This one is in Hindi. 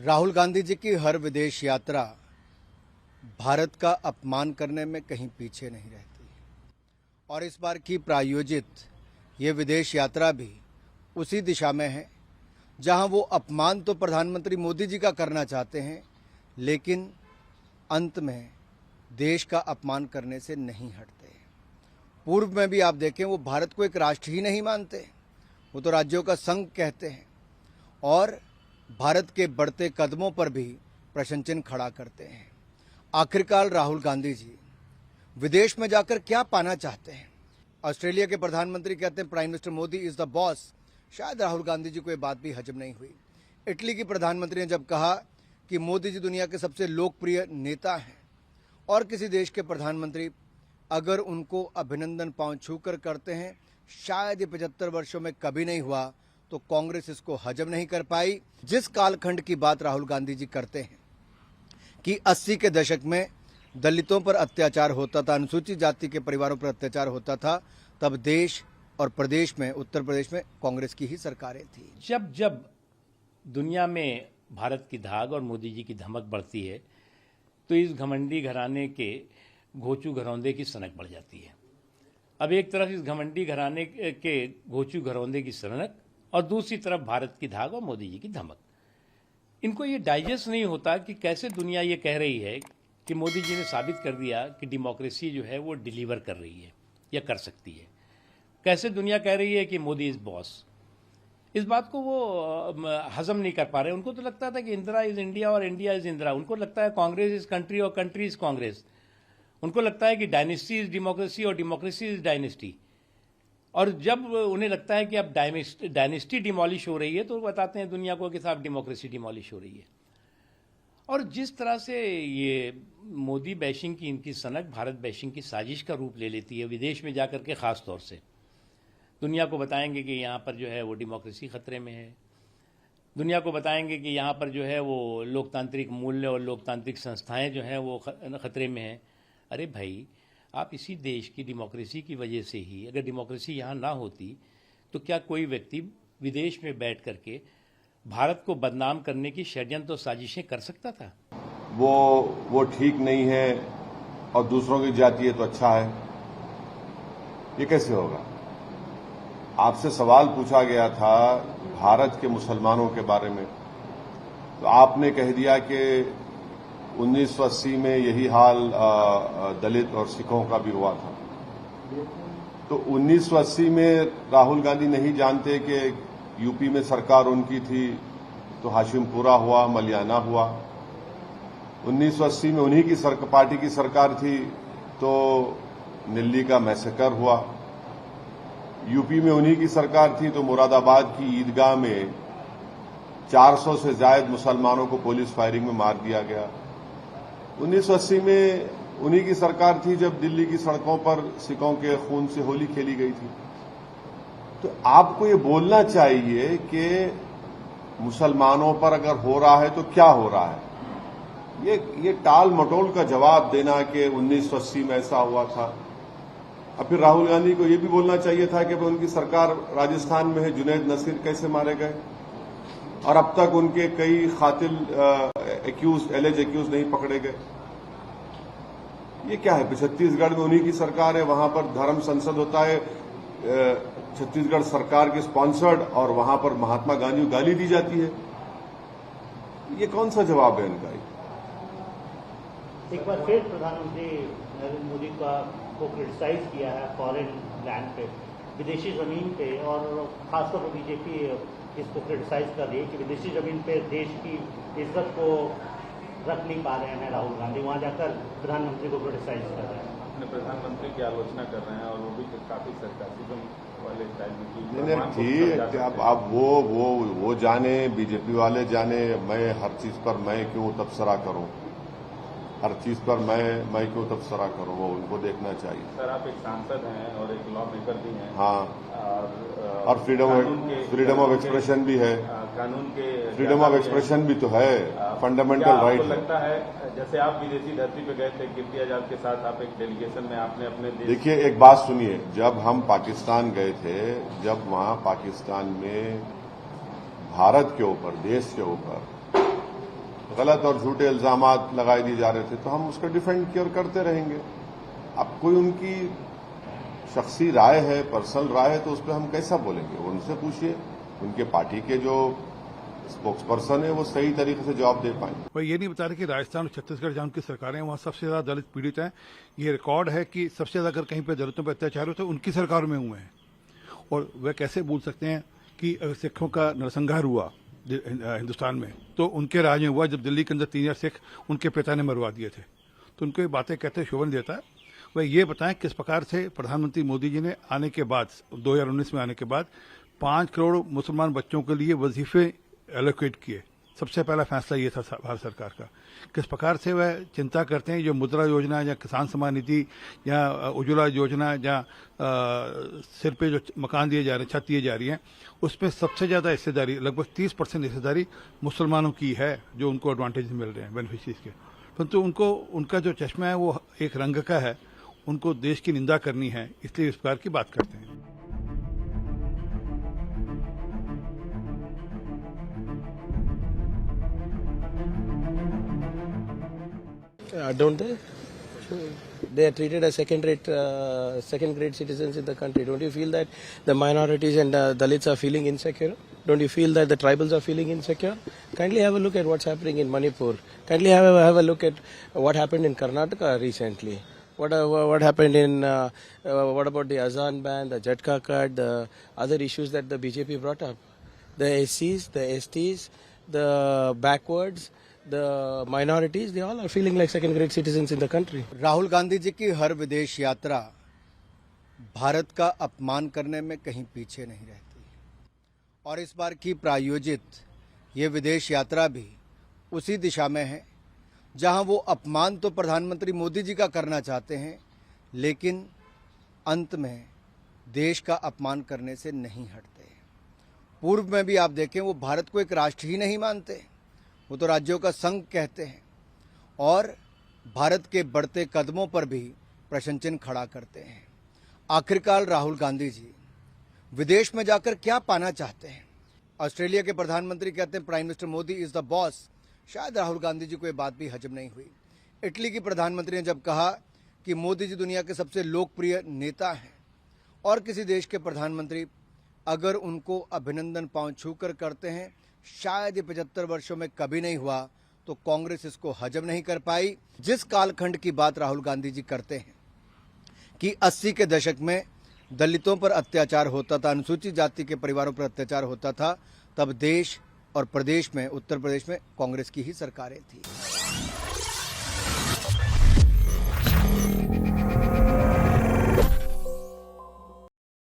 राहुल गांधी जी की हर विदेश यात्रा भारत का अपमान करने में कहीं पीछे नहीं रहती और इस बार की प्रायोजित ये विदेश यात्रा भी उसी दिशा में है जहां वो अपमान तो प्रधानमंत्री मोदी जी का करना चाहते हैं, लेकिन अंत में देश का अपमान करने से नहीं हटते। पूर्व में भी आप देखें, वो भारत को एक राष्ट्र ही नहीं मानते, वो तो राज्यों का संघ कहते हैं और भारत के बढ़ते कदमों पर भी प्रश्न चिन्ह खड़ा करते हैं। आखिरकार राहुल गांधी जी विदेश में जाकर क्या पाना चाहते हैं? ऑस्ट्रेलिया के प्रधानमंत्री कहते हैं prime minister Modi is the boss. शायद राहुल गांधी जी को ये बात भी हजम नहीं हुई। इटली की प्रधानमंत्री ने जब कहा कि मोदी जी दुनिया के सबसे लोकप्रिय नेता हैं और किसी देश के प्रधानमंत्री अगर उनको अभिनंदन पांव छूकर करते हैं, शायद ये 75 वर्षों में कभी नहीं हुआ, तो कांग्रेस इसको हजम नहीं कर पाई। जिस कालखंड की बात राहुल गांधी जी करते हैं कि 80 के दशक में दलितों पर अत्याचार होता था, अनुसूचित जाति के परिवारों पर अत्याचार होता था, तब देश और प्रदेश में, उत्तर प्रदेश में कांग्रेस की ही सरकारें थी। जब जब दुनिया में भारत की धाक और मोदी जी की धमक बढ़ती है तो इस घमंडी घराने के घोचू घरौंदे की सनक बढ़ जाती है। अब एक तरफ इस घमंडी घराने के घोचू घरौंदे की सनक और दूसरी तरफ भारत की धाक और मोदी जी की धमक। इनको ये डाइजेस्ट नहीं होता कि कैसे दुनिया ये कह रही है कि मोदी जी ने साबित कर दिया कि डेमोक्रेसी जो है वो डिलीवर कर रही है या कर सकती है। कैसे दुनिया कह रही है कि मोदी इज बॉस। इस बात को वो हजम नहीं कर पा रहे। उनको तो लगता था कि इंदिरा इज इंडिया और इंडिया इज इंदिरा। उनको लगता है कांग्रेस इज कंट्री और कंट्री इज कांग्रेस। उनको लगता है कि डायनेस्टी इज डेमोक्रेसी और डेमोक्रेसी इज डायनेस्टी। और जब उन्हें लगता है कि अब डायनेस्टी डिमोलिश हो रही है तो वो बताते हैं दुनिया को कि साहब डेमोक्रेसी डिमोलिश हो रही है। और जिस तरह से ये मोदी बैशिंग की इनकी सनक भारत बैशिंग की साजिश का रूप ले लेती है, विदेश में जाकर के खास तौर से दुनिया को बताएंगे कि यहाँ पर जो है वो डेमोक्रेसी खतरे में है, दुनिया को बताएंगे कि यहाँ पर जो है वो लोकतांत्रिक मूल्य और लोकतांत्रिक संस्थाएं जो हैं वो खतरे में हैं। अरे भाई, आप इसी देश की डेमोक्रेसी की वजह से ही, अगर डेमोक्रेसी यहाँ ना होती तो क्या कोई व्यक्ति विदेश में बैठ करके भारत को बदनाम करने की षड्यंत्र और साजिशें कर सकता था? वो ठीक नहीं है और दूसरों की जाति है तो अच्छा है, ये कैसे होगा? आपसे सवाल पूछा गया था भारत के मुसलमानों के बारे में, तो आपने कह दिया कि 1980 में यही हाल दलित और सिखों का भी हुआ था। तो 1980 में राहुल गांधी नहीं जानते कि यूपी में सरकार उनकी थी तो हाशिमपुरा हुआ, मलियाना हुआ। 1980 में उन्हीं की पार्टी की सरकार थी तो दिल्ली का मैसेकर हुआ। यूपी में उन्हीं की सरकार थी तो मुरादाबाद की ईदगाह में 400 से ज्यादा मुसलमानों को पुलिस फायरिंग में मार दिया गया। 1980 में उन्हीं की सरकार थी जब दिल्ली की सड़कों पर सिखों के खून से होली खेली गई थी। तो आपको ये बोलना चाहिए कि मुसलमानों पर अगर हो रहा है तो क्या हो रहा है। ये टाल मटोल का जवाब देना कि 1980 में ऐसा हुआ था। अब फिर राहुल गांधी को ये भी बोलना चाहिए था कि उनकी सरकार राजस्थान में है, जुनैद नसीर कैसे मारे गए और अब तक उनके कई कातिल एलिज एक्यूज नहीं पकड़े गए। ये क्या है? छत्तीसगढ़ में उन्हीं की सरकार है, वहां पर धर्म संसद होता है, छत्तीसगढ़ सरकार के स्पॉन्सर्ड, और वहां पर महात्मा गांधी को गाली दी जाती है। ये कौन सा जवाब है इनका? एक बार फिर प्रधानमंत्री नरेंद्र मोदी को क्रिटिसाइज किया है फॉरेन लैंड पे, विदेशी जमीन पे, और खासतौर पर बीजेपी इसको क्रिटिसाइज कर रही है कि विदेशी जमीन पे देश की इज्जत को रख नहीं पा रहे हैं राहुल गांधी, वहां जाकर प्रधानमंत्री को क्रिटिसाइज कर रहे हैं। अपने प्रधानमंत्री की आलोचना कर रहे हैं और वो भी काफी सरकारिज्म वाले स्टाइल में की। ठीक, अब वो जाने, बीजेपी वाले जाने, मैं हर चीज पर मैं क्यों तबसरा करूं, हर चीज पर मैं क्यों तबसरा करूं, वो उनको देखना चाहिए। सर, आप एक सांसद हैं और एक लॉ मेकर भी हैं। हाँ, और फ्रीडम ऑफ एक्सप्रेशन भी है। कानून के फ्रीडम ऑफ एक्सप्रेशन भी तो है, फंडामेंटल राइट है। लगता है जैसे आप विदेशी धरती पे गए थे कीर्ति आजाद के साथ, आप एक डेलीगेशन में आपने अपने देखिए, एक बात सुनिए, जब हम पाकिस्तान गए थे, जब वहां पाकिस्तान में भारत के ऊपर, देश के ऊपर गलत और झूठे इल्जामात लगाए दिए जा रहे थे, तो हम उसका डिफेंड किया और करते रहेंगे। अब कोई उनकी शख्सी राय है, पर्सनल राय है, तो उस पर हम कैसा बोलेंगे? वो उनसे पूछिए, उनके पार्टी के जो स्पोक्स पर्सन है वो सही तरीके से जवाब दे पाएंगे। वह ये नहीं बता रहे कि राजस्थान और छत्तीसगढ़ जहां उनकी सरकारें हैं वहां सबसे ज्यादा दलित पीड़ित हैं। ये रिकॉर्ड है कि सबसे ज्यादा अगर कहीं पर दलितों पर अत्याचार होते हैं उनकी सरकार में हुए हैं। और वह कैसे बोल सकते हैं कि अगर सिखों का नरसंहार हुआ हिंदुस्तान में तो उनके राज में हुआ, जब दिल्ली के अंदर 3000 सिख उनके पिता ने मरवा दिए थे। तो उनको ये बातें कहते शोभन देता है। वह ये बताएं किस प्रकार से प्रधानमंत्री मोदी जी ने आने के बाद 2019 में आने के बाद 5 करोड़ मुसलमान बच्चों के लिए वजीफे एलोकेट किए। सबसे पहला फैसला ये था भारत सरकार का। किस प्रकार से वह चिंता करते हैं जो मुद्रा योजना या किसान सम्मान निधि या उज्ज्वला योजना या सिर पे जो मकान दिए जा रहे हैं, छत दिए जा रही है, उसमें सबसे ज़्यादा हिस्सेदारी लगभग 30% हिस्सेदारी मुसलमानों की है, जो उनको एडवांटेज मिल रहे हैं बेनिफिशरीज के। परंतु उनको उनका जो चश्मा है वो एक रंग का है, उनको देश की निंदा करनी है, इसलिए इस प्रकार की बात करते हैं। Don't they? They are treated as second-grade citizens in the country. Don't you feel that the minorities and Dalits are feeling insecure? Don't you feel that the tribals are feeling insecure? Kindly have a look at what's happening in Manipur. Kindly have a look at what happened in Karnataka recently. What happened in what about the Azan ban, the Jhatka cut, the other issues that the BJP brought up? The SCs, the STs, the backwards, the minorities, they all are feeling like second-grade citizens in the country. Rahul Gandhi ji की हर विदेश यात्रा भारत का अपमान करने में कहीं पीछे नहीं रहती, और इस बार की प्रायोजित ये विदेश यात्रा भी उसी दिशा में है जहां वो अपमान तो प्रधानमंत्री मोदी जी का करना चाहते हैं, लेकिन अंत में देश का अपमान करने से नहीं हटते। पूर्व में भी आप देखें, वो भारत को एक राष्ट्र ही नहीं मानते, वो तो राज्यों का संघ कहते हैं, और भारत के बढ़ते कदमों पर भी प्रश्न चिन्ह खड़ा करते हैं। आखिरकार राहुल गांधी जी विदेश में जाकर क्या पाना चाहते हैं? ऑस्ट्रेलिया के प्रधानमंत्री कहते हैं prime minister Modi is the boss. शायद राहुल गांधी जी को ये बात भी हजम नहीं हुई। इटली की प्रधानमंत्री ने जब कहा कि मोदी जी दुनिया के सबसे लोकप्रिय नेता हैं, और किसी देश के प्रधानमंत्री अगर उनको अभिनंदन पांव छूकर करते हैं, शायद ये 75 वर्षों में कभी नहीं हुआ, तो कांग्रेस इसको हजम नहीं कर पाई। जिस कालखंड की बात राहुल गांधी जी करते हैं कि 80 के दशक में दलितों पर अत्याचार होता था, अनुसूचित जाति के परिवारों पर अत्याचार होता था, तब देश और प्रदेश में, उत्तर प्रदेश में कांग्रेस की ही सरकारें थी।